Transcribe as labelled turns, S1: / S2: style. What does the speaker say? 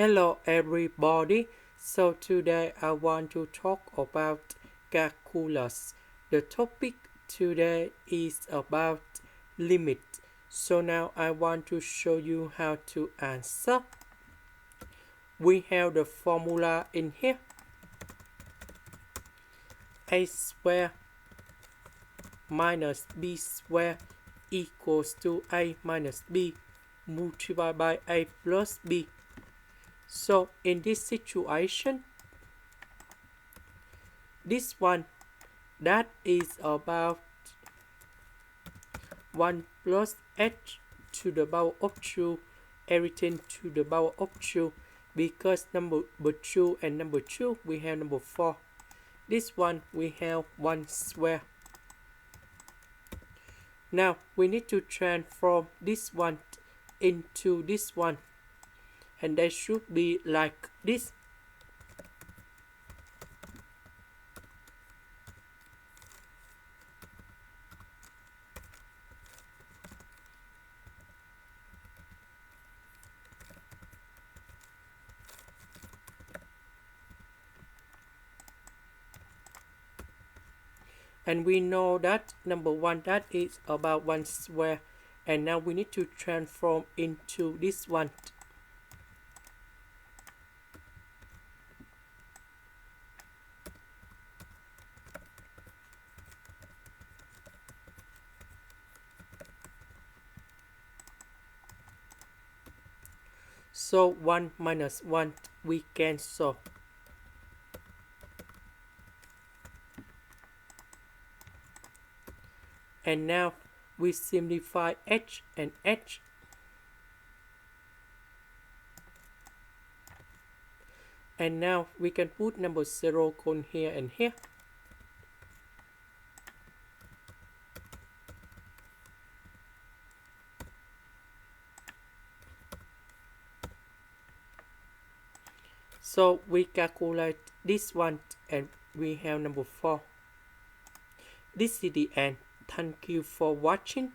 S1: Hello everybody. So today I want to talk about calculus. The topic today is about limit. So now I want to show you how to answer. We have the formula in here. A squared minus b squared equals to a minus b multiplied by a plus b. So in this situation, this one that is about 1 plus h to the power of 2, everything to the power of 2, because number 2 and number 2 we have number 4. This one we have 1 square. Now we need to transform this one into this one, and they should be like this. And we know that number 1 that is about 1 square, and now we need to transform into this one. So 1 minus 1 we cancel. And now we simplify h and h. And now we can put number 0 on here and here. So we calculate this one and we have number 4. This is the end. Thank you for watching.